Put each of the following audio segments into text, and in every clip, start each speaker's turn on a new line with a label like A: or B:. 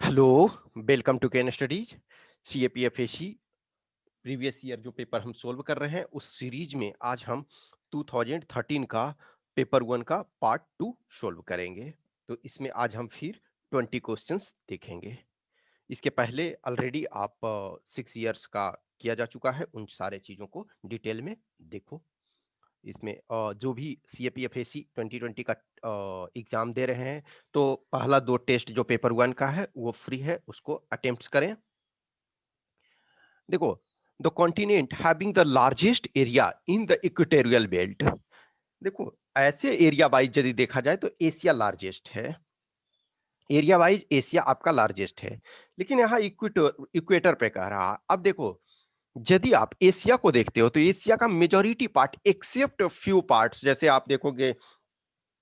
A: Hello, welcome to Ken studies. CAPF AC previous year जो paper हम solve कर रहे हैं उस सीरीज में आज हम 2013 का पेपर वन का पार्ट टू सोल्व करेंगे। तो इसमें आज हम फिर 20 क्वेश्चंस देखेंगे। इसके पहले ऑलरेडी आप 6 इयर्स का किया जा चुका है, उन सारे चीजों को डिटेल में देखो। इसमें जो भी सीएपीएफएसी 2020 का एग्जाम दे रहे हैं तो पहला दो टेस्ट जो पेपर वन का है वो फ्री है, उसको अटेम्प्ट करें। देखो, the continent having the largest area in the equatorial belt. देखो, ऐसे एरिया वाइज यदि देखा जाए तो एशिया लार्जेस्ट है। एरिया वाइज एशिया आपका लार्जेस्ट है, लेकिन यहाँ इक्वेटर इक्वेटर पे कह रहा। अब देखो, यदि आप एशिया को देखते हो तो एशिया का majority part except few parts, जैसे आप देखोगे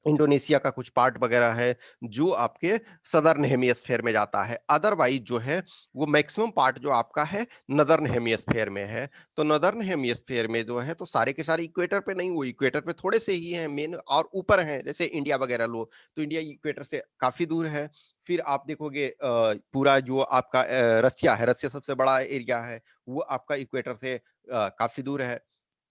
A: इंडोनेशिया का कुछ पार्ट वगैरह है जो आपके सदर्न हेमिस्फेयर में जाता है। अदरवाइज जो है वो मैक्सिमम पार्ट जो आपका है नदर्न हेमिस्फेयर में है। तो नदर्न हेमिस्फेयर में जो है तो सारे के सारे इक्वेटर पे नहीं, वो इक्वेटर पे थोड़े से ही हैं मेन, और ऊपर हैं जैसे इंडिया वगैरह लो तो इंडिया इक्वेटर से काफी दूर है। फिर आप देखोगे पूरा जो आपका रसिया है, रसिया सबसे बड़ा एरिया है, वो आपका इक्वेटर से काफी दूर है।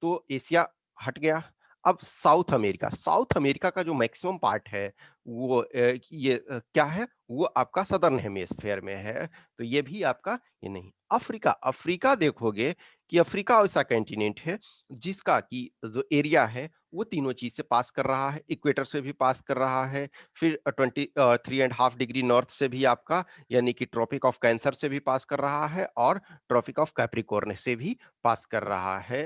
A: तो एशिया हट गया। अब साउथ अमेरिका, साउथ अमेरिका का जो मैक्सिमम पार्ट है वो क्या है, वो आपका सदर्न हेमिस्फेयर में है। तो ये भी आपका ये नहीं। अफ्रीका, अफ्रीका देखोगे कि अफ्रीका ऐसा कॉन्टिनेंट है जिसका की जो एरिया है वो तीनों चीज से पास कर रहा है, इक्वेटर से भी पास कर रहा है, फिर 23.5 डिग्री नॉर्थ से भी आपका यानी कि ट्रॉपिक ऑफ कैंसर से भी पास कर रहा है, और ट्रॉपिक ऑफ कैप्रिकॉर्न से भी पास कर रहा है।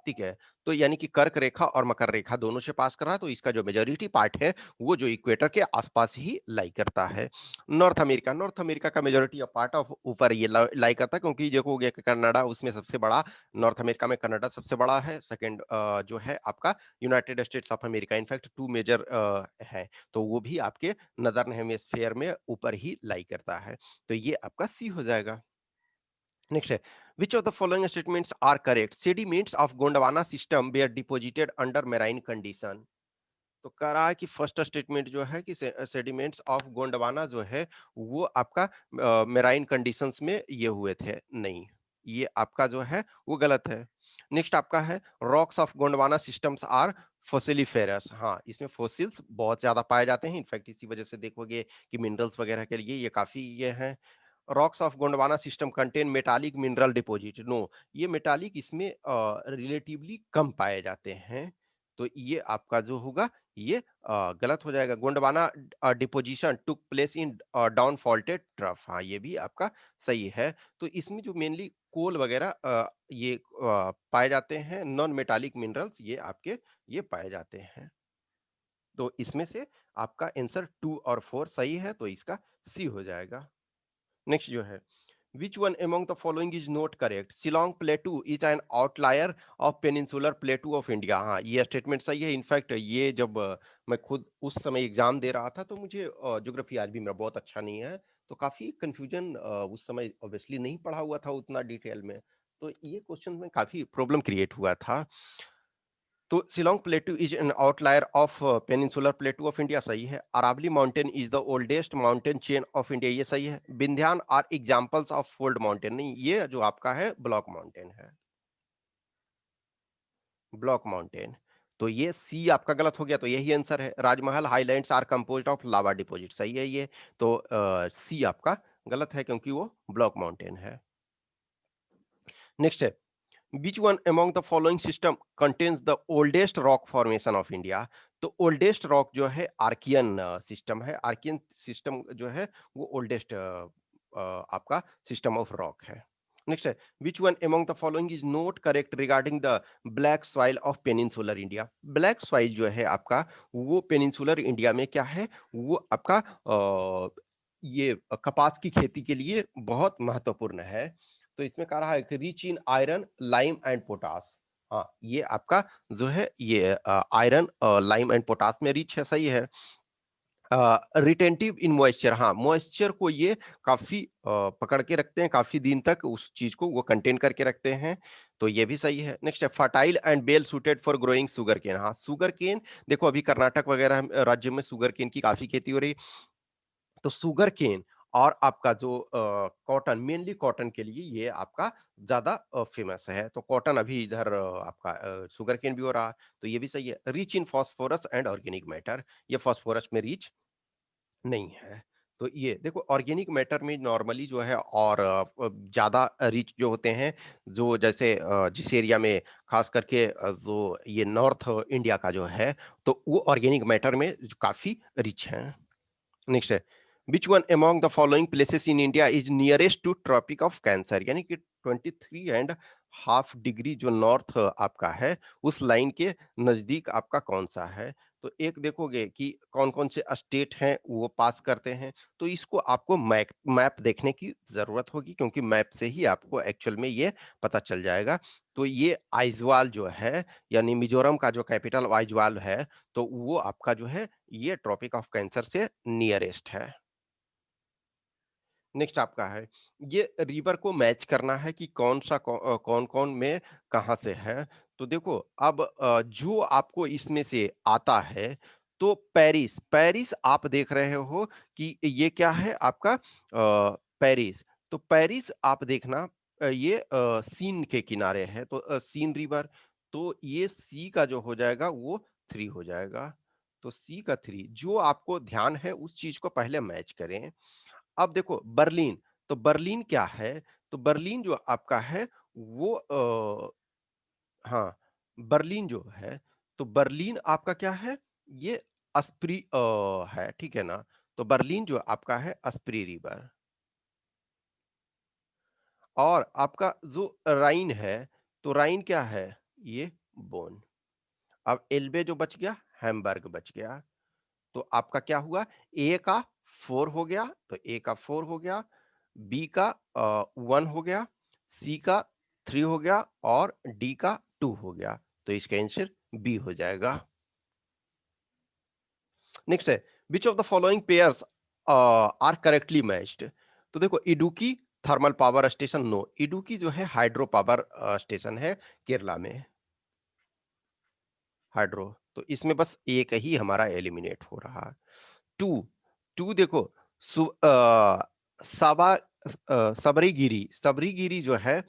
A: ठीक है। तो यानी कि कर्क रेखा और मकर रेखा दोनों से पास कर रहा है, तो इसका जो मेजोरिटी पार्ट है वो जो इक्वेटर के आसपास ही लाई करता है। नॉर्थ अमेरिका, नॉर्थ अमेरिका का मेजोरिटी ऑफ पार्ट ऑफ ऊपर ये लाई करता है, क्योंकि देखोगे कि कनाडा उसमें सबसे बड़ा, नॉर्थ अमेरिका में कनाडा सबसे बड़ा है। सेकंड जो है आपका United States of America, in fact two major है, तो वो भी आपके नदर्न हेमिस्फेयर में ऊपर ही लाई करता है। तो ये आपका सी हो जाएगा। नेक्स्ट है, which of the following statements are correct, sediments of Gondwana system were deposited under marine condition. तो कह रहा है कि फर्स्ट स्टेटमेंट जो है कि सेडिमेंट्स ऑफ गोंडवाना जो है वो आपका मेराइन कंडीशंस में ये हुए थे, नहीं, ये आपका जो है वो गलत है। नेक्स्ट आपका है, rocks of Gondwana systems are fossiliferous. हाँ, इसमें फोसिल्स बहुत ज्यादा पाए जाते हैं, इनफैक्ट इसी वजह से देखोगे कि मिनरल्स वगैरह के लिए ये काफी ये है। Rocks of Gondwana system contain metallic mineral deposit, no, ये मेटालिक इसमें रिलेटिवली कम पाए जाते हैं। तो ये आपका जो होगा ये गलत हो जाएगा। Gondwana deposition took place in down faulted trough, हाँ ये भी आपका सही है। तो इसमें जो मेनली कोल वगैरह ये पाए जाते हैं, नॉन मेटालिक मिनरल्स ये आपके ये पाए जाते हैं। तो इसमें से आपका आंसर 2 और 4 सही है, तो इसका सी हो जाएगा। नेक्स्ट जो है, which one among the following is not correct, Shillong plateau is an outlier of peninsular plateau of India। हाँ, ये स्टेटमेंट सही है। इनफैक्ट ये जब मैं खुद उस समय एग्जाम दे रहा था तो मुझे ज्योग्राफी आज भी मेरा बहुत अच्छा नहीं है, तो काफी कंफ्यूजन उस समय ऑब्वियसली नहीं पढ़ा हुआ था उतना डिटेल में, तो ये क्वेश्चन में काफी प्रॉब्लम क्रिएट हुआ था। तो Shillong plateau is an outlier of peninsular plateau of India, सही है। Aravalli mountain is the oldest mountain chain of India, ये सही है। Vindhyan are examples of fold mountain, नहीं, ये जो आपका है ब्लॉक माउंटेन है, ब्लॉक माउंटेन। तो ये सी आपका गलत हो गया, तो यही आंसर है। Rajmahal highlands are composed of lava deposit, सही है ये। तो सी आपका गलत है क्योंकि वो ब्लॉक माउंटेन है। नेक्स्ट है, which one among the following system contains the oldest rock formation of India. तो ओल्डेस्ट रॉक जो है आर्कियन सिस्टम है, आर्कियन सिस्टम जो है वो ओल्डेस्ट आपका सिस्टम ऑफ रॉक है। नेक्स्ट है, which one among the following is not correct regarding the black soil of peninsular India. Black soil जो है आपका वो पेनिनसुलर इंडिया में क्या है, वो आपका ये कपास की खेती के लिए बहुत महत्वपूर्ण है। तो इसमें कह रहा है कि rich in iron lime and potash, हाँ ये आपका जो है ये आयरन लाइम एंड पोटास में रिच है, सही है। रिटेंटिव इन मॉइस्चर, हाँ मॉइस्चर को ये काफी पकड़ के रखते हैं, काफी दिन तक उस चीज को वो कंटेन करके रखते हैं, तो ये भी सही है। नेक्स्ट है, fertile and well suited for growing sugarcane. हाँ शुगर केन, देखो अभी कर्नाटक वगैरह राज्य में शुगर केन की काफी खेती हो रही है, तो शुगर केन और आपका जो कॉटन, मेनली कॉटन के लिए ये आपका ज़्यादा फेमस है। तो कॉटन अभी इधर आपका शुगरकेन भी हो रहा है, तो ये भी सही है। Rich in phosphorus and organic matter, ये फास्फोरस में रिच नहीं है। तो ये देखो ऑर्गेनिक मैटर में नॉर्मली जो है और ज़्यादा रिच जो होते हैं, जो जैसे जिस एरिया में खास करके जो ये नॉर्थ इंडिया का जो है, तो वो ऑर्गेनिक मैटर में काफ़ी रिच हैं। नेक्स्ट है, which one among the following places in India is nearest to Tropic of Cancer, यानी कि 23.5 डिग्री जो नॉर्थ आपका है, उस लाइन के नजदीक आपका कौन सा है। तो एक देखोगे कि कौन कौन से स्टेट हैं वो पास करते हैं, तो इसको आपको मैप मैप देखने की जरूरत होगी, क्योंकि मैप से ही आपको एक्चुअल में ये पता चल जाएगा। तो ये आइजवाल जो है, यानी मिजोरम का जो कैपिटल आइजवाल है, तो वो आपका जो है ये ट्रॉपिक ऑफ कैंसर से नियरेस्ट है। नेक्स्ट आपका है, ये रिवर को मैच करना है कि कौन-कौन में कहाँ से है। तो देखो अब जो आपको इसमें से आता है, तो पेरिस, पेरिस आप देख रहे हो कि ये क्या है आपका पेरिस। तो पेरिस आप देखना ये सीन के किनारे है, तो सीन रिवर, तो ये सी का जो हो जाएगा वो 3 हो जाएगा। तो सी का 3 जो आपको ध्यान है उस चीज़ को पहले मैच करें। अब देखो बर्लिन, तो बर्लिन क्या है? तो बर्लिन जो आपका है वो हाँ, बर्लिन जो है, तो बर्लिन आपका क्या है? ये अस्प्री है, ठीक है ना? तो बर्लिन जो आपका है अस्प्री रिवर। और आपका जो राइन है, तो राइन क्या है? ये बोन। अब एल्बे जो बच गया, हैम्बर्ग बच गया। तो आपका क्या हुआ? ए का 4 हो गया, तो ए का 4 हो गया, बी का 1 हो गया, सी का 3 हो गया और डी का 2 हो गया। तो इसका आंसर बी हो जाएगा। नेक्स्ट है, which of the following pairs are correctly matched. तो देखो Idukki thermal power station, no, Idukki जो है हाइड्रो पावर स्टेशन है केरला में, हाइड्रो। तो इसमें बस एक ही हमारा एलिमिनेट हो रहा है। टू, टू देखो साबा सबरीगिरी, सबरीगिरी जो है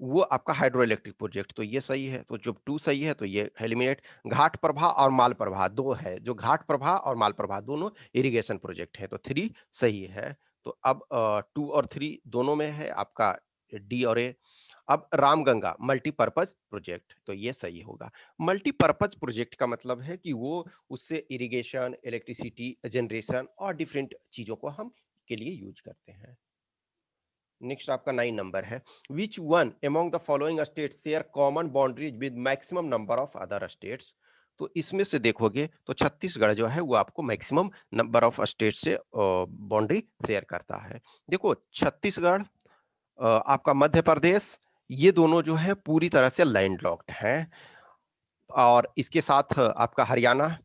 A: वो आपका हाइड्रो इलेक्ट्रिक प्रोजेक्ट, तो ये सही है। तो जब टू सही है तो ये एलिमिनेट। घाट प्रभा और माल प्रभा दो है, जो घाट प्रभा और माल प्रभा दोनों इरिगेशन प्रोजेक्ट है, तो थ्री सही है। तो अब टू और थ्री दोनों में है आपका डी और ए। अब रामगंगा मल्टीपर्पज प्रोजेक्ट, तो ये सही होगा। मल्टीपर्पज प्रोजेक्ट का मतलब है कि वो उससे इरिगेशन, इलेक्ट्रिसिटी जनरेशन और डिफरेंट चीजों को हम के लिए यूज करते हैं। नेक्स्ट आपका 9 नंबर है, which one among the following state share common boundaries with maximum number of other states. तो इसमें से देखोगे तो छत्तीसगढ़ जो है वो आपको मैक्सिमम नंबर ऑफ स्टेट से बाउंड्री शेयर करता है। देखो छत्तीसगढ़, आपका मध्य प्रदेश, ये दोनों जो है पूरी तरह से लैंडलॉक्ड हैं। और इसके साथ आपका हरियाणा,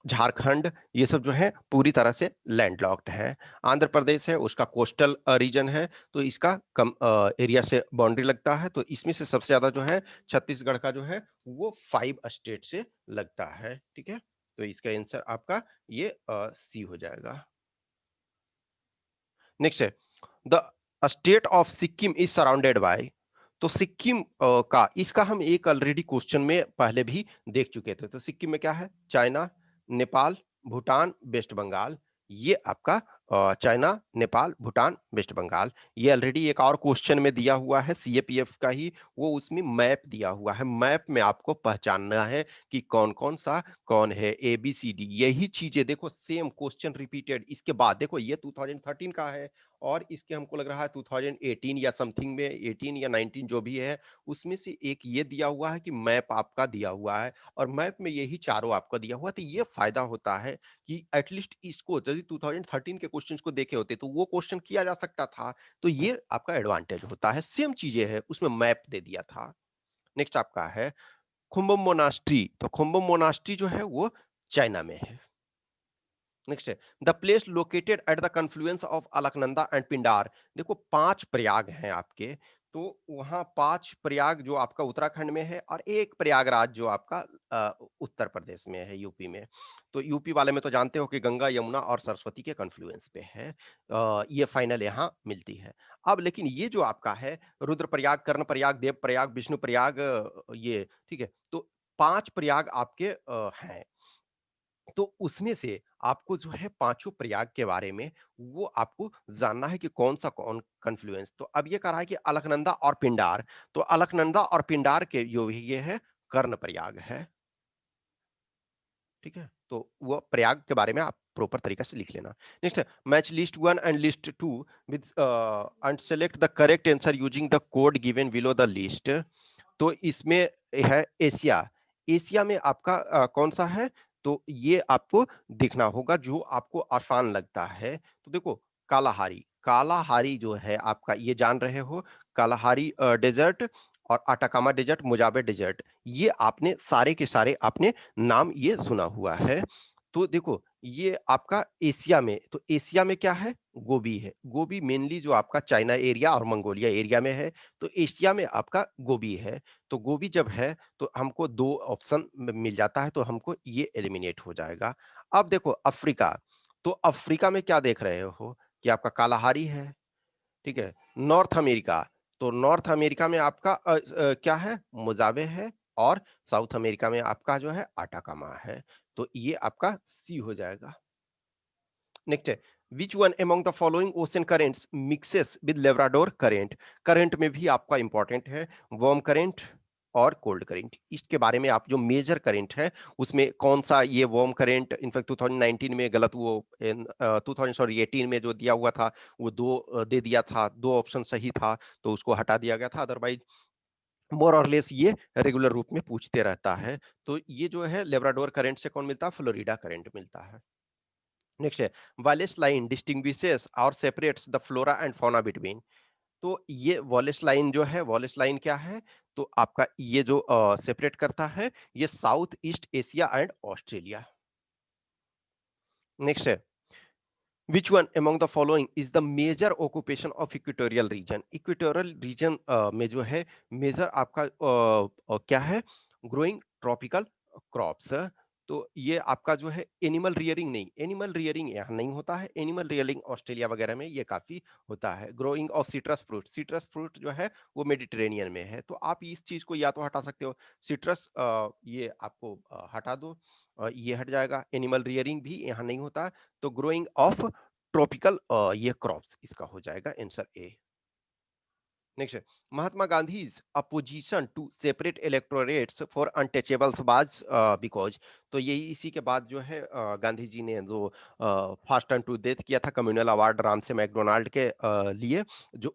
A: झारखंड, ये सब जो है पूरी तरह से लैंडलॉक्ड है। आंध्र प्रदेश है उसका कोस्टल रीजन है, तो इसका कम एरिया से बाउंड्री लगता है। तो इसमें से सबसे ज्यादा जो है छत्तीसगढ़ का जो है वो 5 स्टेट से लगता है, ठीक है। तो इसका आंसर आपका ये सी हो जाएगा। नेक्स्ट है, the state of Sikkim is surrounded by. तो सिक्किम का इसका हम एक ऑलरेडी क्वेश्चन में पहले भी देख चुके थे। तो सिक्किम में क्या है? चाइना, नेपाल, भूटान, वेस्ट बंगाल। ये आपका चाइना, नेपाल, भूटान, वेस्ट बंगाल। ये ऑलरेडी एक और क्वेश्चन में दिया हुआ है सीएपीएफ का ही, वो उसमें मैप दिया हुआ है। मैप में आपको पहचानना है कि कौन कौन सा कौन है, ए बी सी डी, यही चीजें देखो सेम क्वेश्चन रिपीटेड। इसके बाद देखो ये 2013 का है और इसके हमको लग रहा है 2018 या समथिंग में, 18 या 19 जो भी है, उसमें से एक ये दिया हुआ है कि मैप आपका दिया हुआ है और मैप में यही चारों आपका दिया हुआ है। तो ये फायदा होता है कि एटलीस्ट इसको यदि 2013 के क्वेश्चंस को देखे होते तो वो क्वेश्चन किया जा सकता था। तो ये आपका एडवांटेज होता है, सेम चीजें है उसमें मैप दे दिया था। नेक्स्ट आपका है खुम्बम मोनास्ट्री। तो खुम्बम मोनास्ट्री जो है वो चाइना में है। नेक्स्ट है, the place located at the confluence of Alaknanda and Pindar. देखो 5 प्रयाग हैं आपके, तो वहाँ 5 प्रयाग जो आपका उत्तराखंड में है और 1 प्रयागराज जो आपका उत्तर प्रदेश में है, यूपी में। तो यूपी वाले में तो जानते हो कि गंगा, यमुना और सरस्वती के कॉन्फ्लुएंस पे है। ये फाइनल यहाँ मिलती है। अब लेकिन ये जो आपका है रुद्रप्रयाग, कर्णप्रयाग, देवप्रयाग, विष्णुप्रयाग, ये ठीक है? तो 5 प्रयाग आपके हैं। तो उसमें से आपको जो है पाँचों प्रयाग के बारे में वो आपको जानना है कि कौन-सा कौन कन्फ्लुएंस। तो अब ये कह रहा है कि अलकनंदा और पिंडार, तो अलकनंदा और पिंडार के जो ये है कर्णप्रयाग है, ठीक है? तो वो प्रयाग के बारे में आप प्रॉपर तरीके से लिख लेना। नेक्स्ट है match list 1 and list 2 with and select the correct answer using the code given below the list. तो इसमें है एशिया। एशिया में आपका कौन-सा है? तो ये आपको देखना होगा जो आपको आसान लगता है। तो देखो कालाहारी, कालाहारी जो है आपका ये जान रहे हो कालाहारी डेज़र्ट और अटाकामा डेज़र्ट, मोजावे डेज़र्ट ये आपने सारे के सारे आपने नाम ये सुना हुआ है। तो देखो ये आपका एशिया में तो एशिया में क्या है? गोबी है। गोबी मेनली जो आपका चाइना एरिया और मंगोलिया एरिया में है। तो एशिया में आपका गोबी है। तो गोभी जब है तो हमको 2 ऑप्शन मिल जाता है तो हमको ये एलिमिनेट हो जाएगा। अब देखो अफ्रीका, तो अफ्रीका में क्या देख रहे हो कि आपका कालाहारी है, ठीक है? नॉर्थ अमेरिका, तो नॉर्थ अमेरिका में आपका क्या है? मोज़ावे है और साउथ अमेरिका में आपका जो है अटाकामा है। तो ये आपका सी हो जाएगा। नेक्स्ट है which one among the following ocean currents mixes with Labrador current. Current में भी आपका इंपॉर्टेंट है वार्म करंट और कोल्ड करंट। इसके बारे में आप जो मेजर करंट है उसमें कौन सा ये वार्म करंट इनफैक्ट 2019 में गलत वो 2000 सॉरी 18 में जो दिया हुआ था वो दो दे दिया था, दो ऑप्शन सही था तो उसको हटा दिया गया था। अदरवाइज मोर और लेस ये रेगुलर रूप में पूछते रहता है। तो ये जो है लेब्राडोर करंट से कौन मिलता है? फ्लोरिडा करंट मिलता है। नेक्स्ट है वालेस लाइन डिस्टिंग्विशेस और separates the flora and fauna between. तो ये वॉलेस लाइन जो है वॉलेस लाइन क्या है? तो आपका ये जो सेपरेट करता है ये South East Asia and Australia. Next है which one among the following is the major occupation of equatorial region. Equatorial region में जो है मेजर आपका क्या है? Growing tropical crops. तो ये आपका जो है एनिमल रियरिंग नहीं, एनिमल रियरिंग यहाँ नहीं होता है। एनिमल रियरिंग ऑस्ट्रेलिया वगैरह में ये काफी होता है। Growing of citrus fruit, citrus fruit जो है वो मेडिटेरेनियन में है। तो आप इस चीज को या तो हटा सकते हो सिट्रस, ये आपको हटा दो, ये हट जाएगा। एनिमल रियरिंग भी यहाँ नहीं होता। तो ग्रोइंग ऑफ ट्रॉपिकल ये क्रॉप्स इसका हो जाएगा आंसर ए। नेक्स्ट है Mahatma Gandhi's opposition to separate electorates for untouchables was because. तो ये इसी के बाद जो है गांधी जी ने जो फास्ट एंड टू डेथ किया था कम्युनल अवार्ड रामसे मैकडोनाल्ड के लिए। जो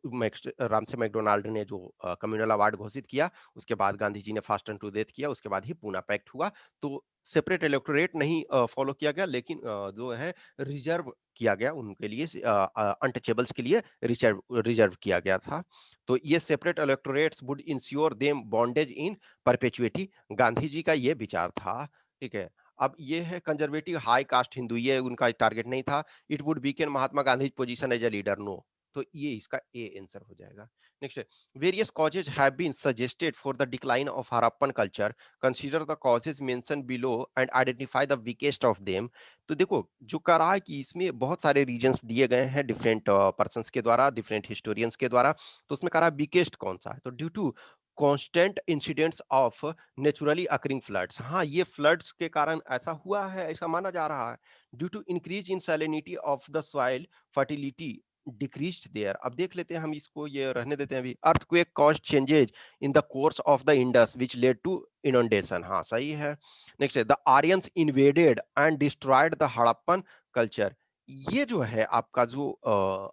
A: रामसे मैकडोनाल्ड ने जो कम्युनल अवार्ड घोषित किया उसके बाद गांधी जी ने फास्ट एंड टू डेथ किया, उसके बाद ही पूना पैक्ट हुआ। तो सेपरेट इलेक्टोरेट नहीं फॉलो किया गया लेकिन जो है रिजर्व किया गया उनके लिए, अनटचेबल्स के लिए रिजर्व रिजर्व किया गया था। तो ये separate electorates would ensure them bondage in perpetuity, Gandhi ji का ये विचार था, ठीक है। अब ये है कंजर्वेटिव हाई कास्ट हिंदू, ये उनका टारगेट नहीं था। It would weaken Mahatma Gandhi position as a leader, no. तो ये इसका ए आंसर हो जाएगा। नेक्स्ट है various causes have been suggested for the decline of Harappan culture, consider the causes mention below and identify the weakest of them. तो देखो जो कह रहा है कि इसमें बहुत सारे रीजंस दिए गए हैं डिफरेंट पर्संस के द्वारा, डिफरेंट हिस्टोरियंस के द्वारा। तो उसमें कह रहा है वीकेस्ट कौन सा है? तो due to constant incidents of naturally occurring floods. हाँ ये फ्लड्स के कारण ऐसा हुआ है, ऐसा माना जा रहा है। Due to increase in salinity of the soil fertility decreased there. अब देख लेते हैं हम इसको, ये रहने देते हैं अभी। Earthquake caused changes in the course of the Indus which led to inundation. हाँ सही है। नेक्स्ट है the Aryans invaded and destroyed the Harappan culture. ये जो है आपका जो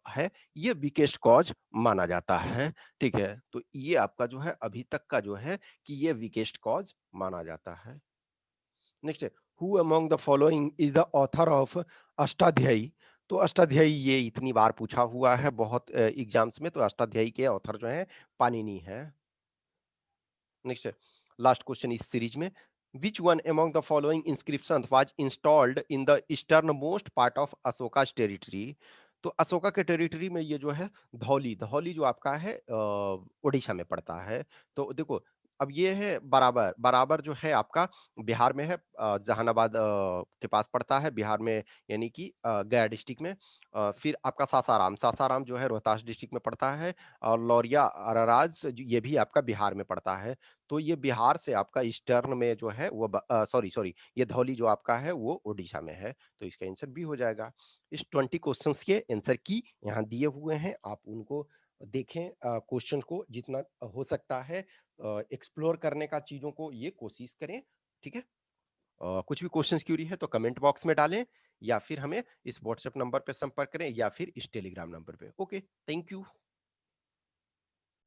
A: है ये वीकेस्ट कॉज माना जाता है, ठीक है। तो ये आपका जो है अभी तक का जो है कि ये वीकेस्ट कॉज माना जाता है। नेक्स्ट है who among the following is the author of Ashtadhyayi. तो अष्टाध्यायी ये इतनी बार पूछा हुआ है बहुत एग्जाम्स में। तो अष्टाध्यायी के ऑथर जो है पाणिनि है। नेक्स्ट है लास्ट क्वेश्चन इस सीरीज में which one among the following inscription was installed in the eastern most part of Ashoka's territory. तो अशोका के टेरिटरी में ये जो है धौली, धौली जो आपका है ओडिशा में पड़ता है। तो देखो, अब ये है बराबर, बराबर जो है आपका बिहार में है, जहानाबाद के पास पड़ता है बिहार में, यानी कि गया डिस्ट्रिक्ट में। फिर आपका सासाराम, सासाराम जो है रोहतास डिस्ट्रिक्ट में पड़ता है, और लौरिया अरराज ये भी आपका बिहार में पड़ता है। तो ये बिहार से आपका ईस्टर्न में जो है वो सॉरी, सॉरी, ये धौली जो आपका है वो ओडिशा में है। तो इसका आंसर बी हो जाएगा। इस 20 क्वेश्चंस के आंसर की यहाँ दिए हुए हैं, आप उनको देखें, क्वेश्चन को जितना हो सकता है एक्सप्लोर करने का चीजों को ये कोशिश करें। ठीक है। कुछ भी क्वेश्चंस क्यूरी है तो कमेंट बॉक्स में डालें, या फिर हमें इस व्हाट्सएप नंबर पे संपर्क करें, या फिर इस टेलीग्राम नंबर पे। Okay, thank you.